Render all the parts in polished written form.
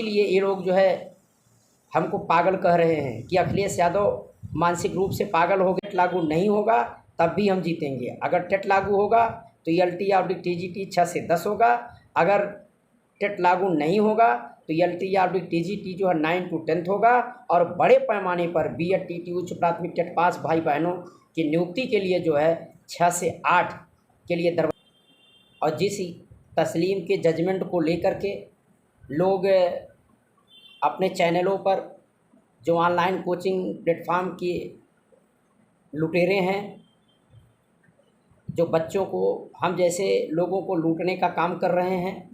लिए ये लोग जो है हमको पागल कह रहे हैं कि अखिलेश यादव मानसिक रूप से पागल हो गए। लागू नहीं होगा तब भी हम जीतेंगे। अगर टेट लागू होगा तो एलटी या टीजीटी 6 से 10 होगा। अगर टेट लागू नहीं होगा तो एलटी या टीजीटी जो है 9 to 10 होगा। और बड़े पैमाने पर बीएड टीटी उच्च प्राथमिक टेट पास भाई बहनों की नियुक्ति के लिए जो है 6 से 8 के लिए दरवाजा। और जिस तस्लीम के जजमेंट को लेकर के लोग अपने चैनलों पर जो ऑनलाइन कोचिंग प्लेटफॉर्म के लुटेरे हैं, जो बच्चों को हम जैसे लोगों को लूटने का काम कर रहे हैं।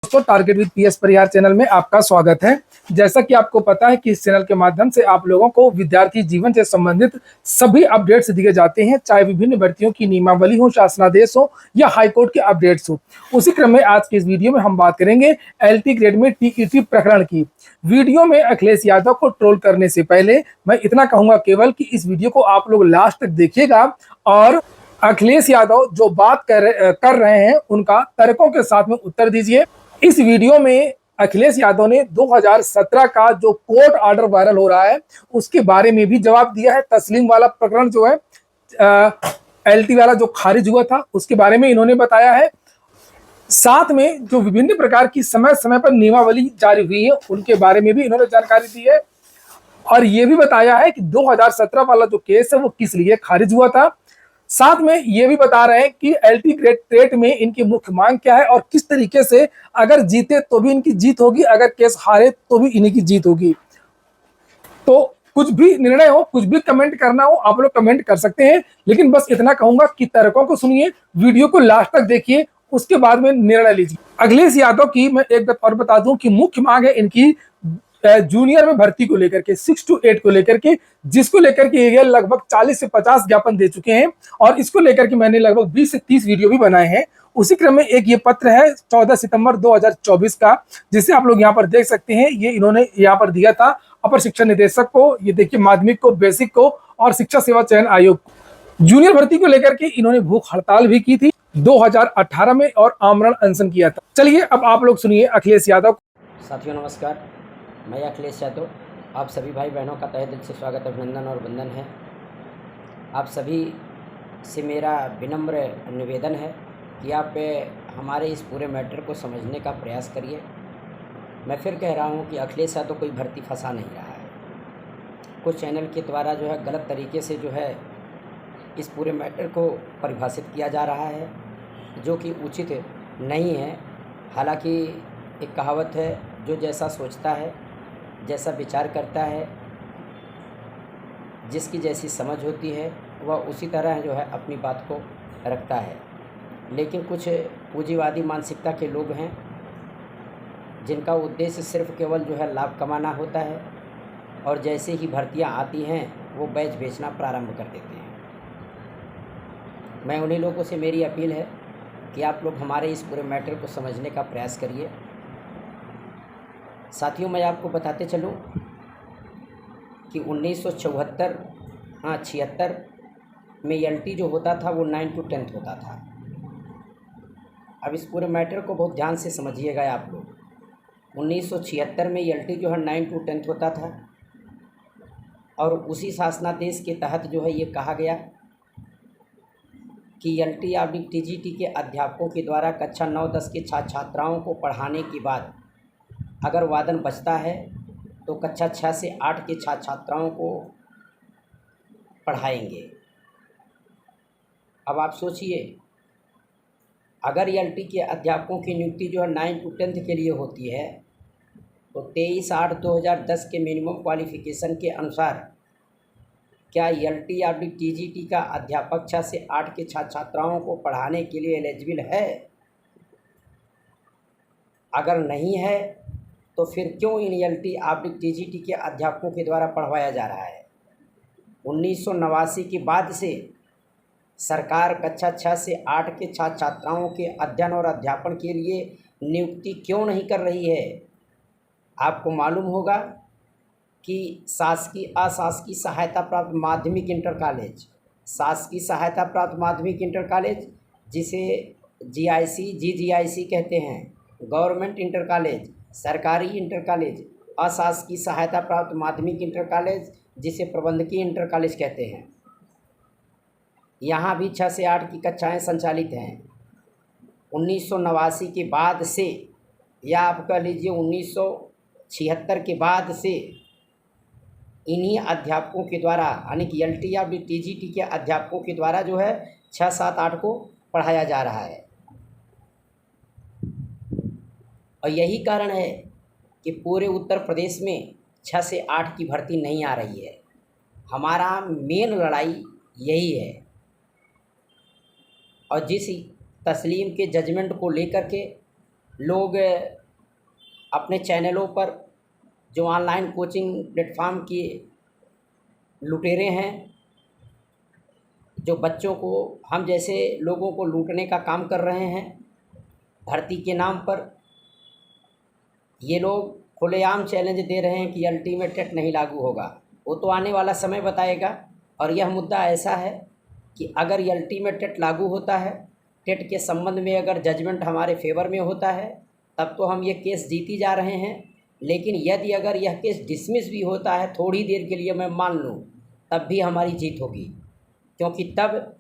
दोस्तों, target with PS Parihar channel में आपका स्वागत है। जैसा कि आपको पता है कि इस चैनल के माध्यम से आप लोगों को विद्यार्थी जीवन से संबंधित सभी अपडेट्स दिए जाते हैं, चाहे विभिन्न भर्तियों की नियमावली हो, शासनादेश हो या हाईकोर्ट के अपडेट्स हो। उसी क्रम में आज के इस वीडियो में हम बात करेंगे एलटी ग्रेड में टीईटी प्रकरण की। वीडियो में अखिलेश यादव को ट्रोल करने से पहले मैं इतना कहूंगा केवल कि इस वीडियो को आप लोग लास्ट तक देखिएगा और अखिलेश यादव जो बात कर रहे हैं उनका तर्कों के साथ में उत्तर दीजिए। इस वीडियो में अखिलेश यादव ने 2017 का जो कोर्ट ऑर्डर वायरल हो रहा है उसके बारे में भी जवाब दिया है। तस्लीम वाला प्रकरण जो है एलटी वाला जो खारिज हुआ था उसके बारे में इन्होंने बताया है। साथ में जो विभिन्न प्रकार की समय समय पर नियमावली जारी हुई है उनके बारे में भी इन्होंने जानकारी दी है। और ये भी बताया है कि 2017 वाला जो केस है वो किस लिए खारिज हुआ था। साथ में ये भी बता रहे हैं कि एलटी ग्रेड टेट में इनकी मुख्य मांग क्या है और किस तरीके से अगर जीते तो भी इनकी जीत होगी, अगर केस हारे तो भी इन्हीं की जीत होगी। तो कुछ भी निर्णय हो, कुछ भी कमेंट करना हो, आप लोग कमेंट कर सकते हैं, लेकिन बस इतना कहूंगा कि तर्कों को सुनिए, वीडियो को लास्ट तक देखिए, उसके बाद में निर्णय लीजिए। अखिलेश यादव की मैं एक बात और बता दूं कि मुख्य मांग है इनकी जूनियर में भर्ती को लेकर के, 6 to 8 को लेकर के, जिसको लेकर के ये लगभग 40 से 50 ज्ञापन दे चुके हैं और इसको लेकर के मैंने लगभग 20 से 30 वीडियो भी बनाए हैं। उसी क्रम में एक ये पत्र है 14 सितंबर 2024 का, जिसे आप लोग यहाँ पर देख सकते हैं। ये इन्होंने यहाँ पर दिया था अपर शिक्षा निदेशक को, ये देखिए माध्यमिक को, बेसिक को और शिक्षा सेवा चयन आयोग को। जूनियर भर्ती को लेकर के इन्होंने भूख हड़ताल भी की थी 2018 में और आमरण अनशन किया था। चलिए अब आप लोग सुनिए अखिलेश यादव। साथियों नमस्कार, मैं अखिलेश यादव आप सभी भाई बहनों का तहे दिल से स्वागत, अभिनंदन और वंदन है। आप सभी से मेरा विनम्र निवेदन है कि आप हमारे इस पूरे मैटर को समझने का प्रयास करिए। मैं फिर कह रहा हूँ कि अखिलेश यादव कोई भर्ती फंसा नहीं रहा है। कुछ चैनल के द्वारा जो है गलत तरीके से जो है इस पूरे मैटर को परिभाषित किया जा रहा है, जो कि उचित नहीं है। हालांकि एक कहावत है, जो जैसा सोचता है, जैसा विचार करता है, जिसकी जैसी समझ होती है वह उसी तरह जो है अपनी बात को रखता है। लेकिन कुछ पूंजीवादी मानसिकता के लोग हैं जिनका उद्देश्य सिर्फ केवल जो है लाभ कमाना होता है और जैसे ही भर्तियां आती हैं वो बैच बेचना प्रारंभ कर देते हैं। मैं उन्हीं लोगों से मेरी अपील है कि आप लोग हमारे इस पूरे मैटर को समझने का प्रयास करिए। साथियों, मैं आपको बताते चलूं कि 1976 में एलटी जो होता था वो 9 to 10 होता था। अब इस पूरे मैटर को बहुत ध्यान से समझिएगा आप लोग। 1976 में एलटी जो है 9 to 10 होता था और उसी शासनादेश के तहत जो है ये कहा गया कि एलटी या टीजीटी के अध्यापकों के द्वारा कक्षा 9-10 के छात्र छात्राओं को पढ़ाने के बाद अगर वादन बचता है तो कक्षा 6 से 8 के छात्र छात्राओं को पढ़ाएंगे। अब आप सोचिए, अगर एलटी के अध्यापकों की नियुक्ति जो है 9 to 10 के लिए होती है तो 23/8/2010 के मिनिमम क्वालिफ़िकेशन के अनुसार क्या एलटी या टीजीटी का अध्यापक 6 से 8 के छात्र छात्राओं को पढ़ाने के लिए एलिजिबल है? अगर नहीं है तो फिर क्यों इन एलटी टीजीटी के अध्यापकों के द्वारा पढ़वाया जा रहा है? 1989 के बाद से सरकार कक्षा 6 से 8 के छात्र छात्राओं के अध्ययन और अध्यापन के लिए नियुक्ति क्यों नहीं कर रही है? आपको मालूम होगा कि शासकीय अशासकीय सहायता प्राप्त माध्यमिक इंटर कॉलेज, शासकीय सहायता प्राप्त माध्यमिक इंटर कॉलेज जिसे जीआईसी जीजीआईसी कहते हैं, गवर्नमेंट इंटर कॉलेज, सरकारी इंटर कॉलेज, अशासकीय सहायता प्राप्त माध्यमिक इंटर कॉलेज जिसे प्रबंधकीय इंटर कॉलेज कहते हैं, यहाँ भी 6 से 8 की कक्षाएं संचालित हैं। 1989 के बाद से, या आप कह लीजिए 1976 के बाद से इन्हीं अध्यापकों के द्वारा, यानी कि LT या TGT के अध्यापकों के द्वारा जो है 6, 7, 8 को पढ़ाया जा रहा है। और यही कारण है कि पूरे उत्तर प्रदेश में 6 से 8 की भर्ती नहीं आ रही है। हमारा मेन लड़ाई यही है। और जिस तस्लीम के जजमेंट को लेकर के लोग अपने चैनलों पर जो ऑनलाइन कोचिंग प्लेटफॉर्म के लुटेरे हैं, जो बच्चों को, हम जैसे लोगों को लूटने का काम कर रहे हैं भर्ती के नाम पर, ये लोग खुलेआम चैलेंज दे रहे हैं कि अल्टीमेट टेट नहीं लागू होगा। वो तो आने वाला समय बताएगा। और यह मुद्दा ऐसा है कि अगर ये अल्टीमेट टेट लागू होता है, टेट के संबंध में अगर जजमेंट हमारे फेवर में होता है, तब तो हम ये केस जीती जा रहे हैं। लेकिन यदि अगर यह केस डिसमिस भी होता है थोड़ी देर के लिए, मैं मान लूँ, तब भी हमारी जीत होगी। क्योंकि तब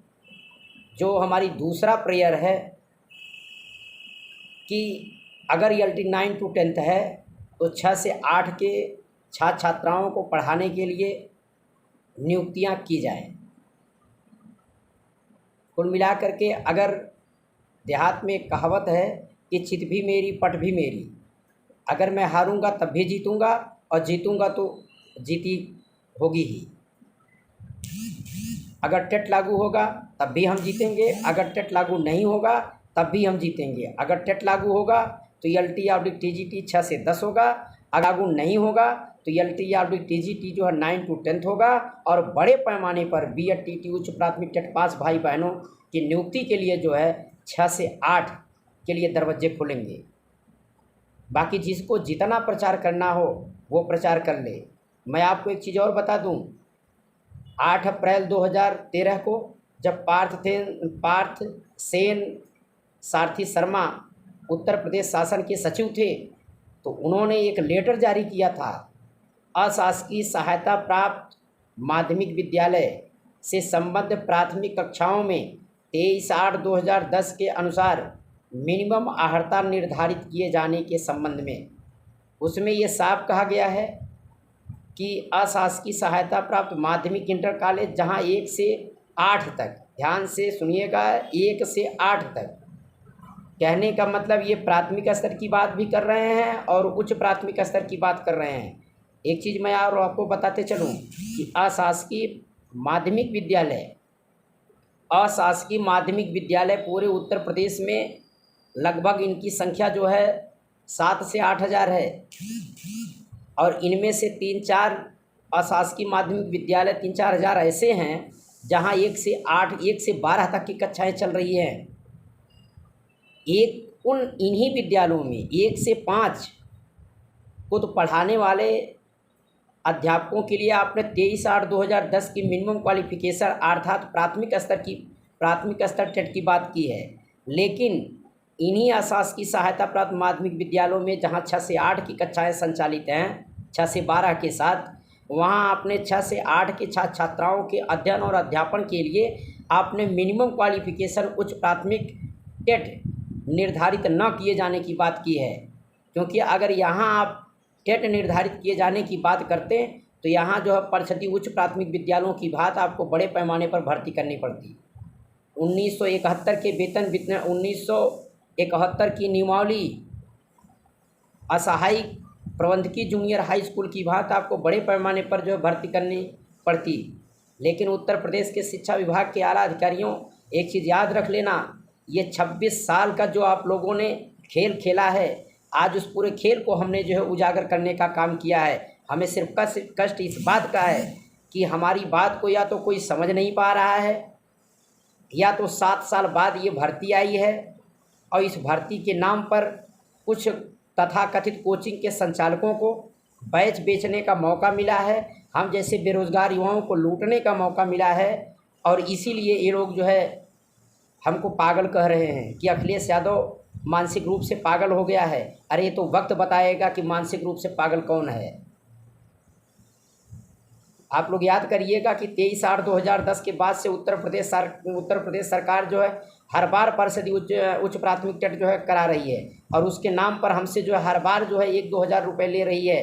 जो हमारी दूसरा प्रेयर है कि अगर ये LT 9 to 10 है तो 6 से 8 के छात्र छात्राओं को पढ़ाने के लिए नियुक्तियां की जाएं। कुल मिलाकर के अगर देहात में एक कहावत है कि चित भी मेरी पट भी मेरी, अगर मैं हारूंगा तब भी जीतूंगा और जीतूंगा तो जीती होगी ही। अगर टेट लागू होगा तब भी हम जीतेंगे, अगर टेट लागू नहीं होगा तब भी हम जीतेंगे। अगर टेट लागू होगा तो LT या TGT 6 से 10 होगा, अगर लागू नहीं होगा तो LT या TGT जो है 9 to 10 होगा। और बड़े पैमाने पर B.Ed TT उच्च प्राथमिक टेट पास भाई बहनों की नियुक्ति के लिए जो है 6 से 8 के लिए दरवाजे खुलेंगे। बाकी जिसको जितना प्रचार करना हो वो प्रचार कर ले। मैं आपको एक चीज़ और बता दूं, 8 अप्रैल 2013 को जब पार्थ सेन सारथी शर्मा उत्तर प्रदेश शासन के सचिव थे, तो उन्होंने एक लेटर जारी किया था। अशासकीय सहायता प्राप्त माध्यमिक विद्यालय से संबद्ध प्राथमिक कक्षाओं में 23/8/2010 के अनुसार मिनिमम अर्हता निर्धारित किए जाने के संबंध में। उसमें ये साफ कहा गया है कि अशासकीय सहायता प्राप्त माध्यमिक इंटर कॉलेज जहां 1 से 8 तक, ध्यान से सुनिएगा, 1 से 8 तक, कहने का मतलब ये प्राथमिक स्तर की बात भी कर रहे हैं और उच्च प्राथमिक स्तर की बात कर रहे हैं। एक चीज़ मैं और आपको बताते चलूँ कि अशासकीय माध्यमिक विद्यालय पूरे उत्तर प्रदेश में लगभग इनकी संख्या जो है 7 से 8 हज़ार है। और इनमें से 3-4 अशासकीय माध्यमिक विद्यालय 3-4 हज़ार ऐसे हैं जहां 1 से 8, 1 से 12 तक की कक्षाएं चल रही हैं। इन्हीं विद्यालयों में 1 से 5 को तो पढ़ाने वाले अध्यापकों के लिए आपने 23/8/2010 की मिनिमम क्वालिफिकेशन अर्थात प्राथमिक स्तर टेट की बात की है। लेकिन इन्हीं अशासकीय सहायता प्राप्त माध्यमिक विद्यालयों में जहां 6 से 8 की कक्षाएं संचालित हैं 6 से 12 के साथ, वहां आपने 6 से 8 के छात्र छात्राओं के अध्ययन और अध्यापन के लिए आपने मिनिमम क्वालिफिकेशन उच्च प्राथमिक टेट निर्धारित न किए जाने की बात की है। क्योंकि अगर यहाँ आप टेट निर्धारित किए जाने की बात करते तो यहाँ जो है परिषदीय उच्च प्राथमिक विद्यालयों की बात आपको बड़े पैमाने पर भर्ती करनी पड़ती। 1971 के वेतन 1971 की नियमावली असहाय प्रबंधकीय जूनियर हाई स्कूल की बात आपको बड़े पैमाने पर जो है भर्ती करनी पड़ती। लेकिन उत्तर प्रदेश के शिक्षा विभाग के आला अधिकारियों, एक चीज़ याद रख लेना, ये 26 साल का जो आप लोगों ने खेल खेला है, आज उस पूरे खेल को हमने जो है उजागर करने का काम किया है। हमें सिर्फ कष्ट इस बात का है कि हमारी बात को या तो कोई समझ नहीं पा रहा है, या तो 7 साल बाद ये भर्ती आई है और इस भर्ती के नाम पर कुछ तथाकथित कोचिंग के संचालकों को बैच बेचने का मौका मिला है, हम जैसे बेरोज़गार युवाओं को लूटने का मौका मिला है। और इसीलिए ये लोग जो है हमको पागल कह रहे हैं कि अखिलेश यादव मानसिक रूप से पागल हो गया है। अरे ये तो वक्त बताएगा कि मानसिक रूप से पागल कौन है। आप लोग याद करिएगा कि 23/8/2010 के बाद से उत्तर प्रदेश सरकार जो है हर बार परिषद उच्च प्राथमिक टेट जो है करा रही है, और उसके नाम पर हमसे जो है हर बार जो है 1-2 हज़ार रुपये ले रही है।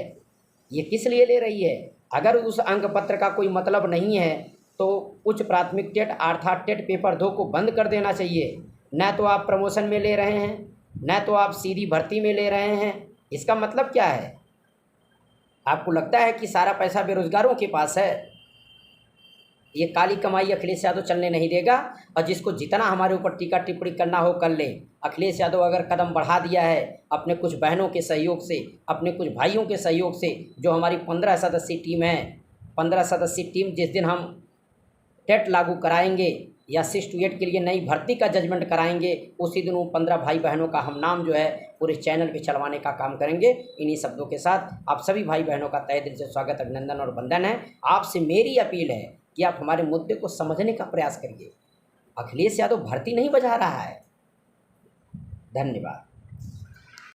ये किस लिए ले रही है? अगर उस अंक पत्र का कोई मतलब नहीं है तो उच्च प्राथमिक टेट अर्थात टेट पेपर 2 को बंद कर देना चाहिए। न तो आप प्रमोशन में ले रहे हैं, न तो आप सीधी भर्ती में ले रहे हैं। इसका मतलब क्या है? आपको लगता है कि सारा पैसा बेरोजगारों के पास है? ये काली कमाई अखिलेश यादव चलने नहीं देगा, और जिसको जितना हमारे ऊपर टीका टिप्पणी करना हो कर ले। अखिलेश यादव अगर कदम बढ़ा दिया है अपने कुछ बहनों के सहयोग से, अपने कुछ भाइयों के सहयोग से, जो हमारी 15 सदस्यीय टीम है, 15 सदस्यीय टीम जिस दिन हम टेट लागू कराएंगे या 6 to 8 के लिए नई भर्ती का जजमेंट कराएंगे, उसी दिन वो 15 भाई बहनों का हम नाम जो है पूरे चैनल पे चलवाने का काम करेंगे। इन्हीं शब्दों के साथ आप सभी भाई बहनों का तहे दिल से स्वागत, अभिनंदन और वंदन है। आपसे मेरी अपील है कि आप हमारे मुद्दे को समझने का प्रयास करिए। अखिलेश यादव भर्ती नहीं बजा रहा है। धन्यवाद।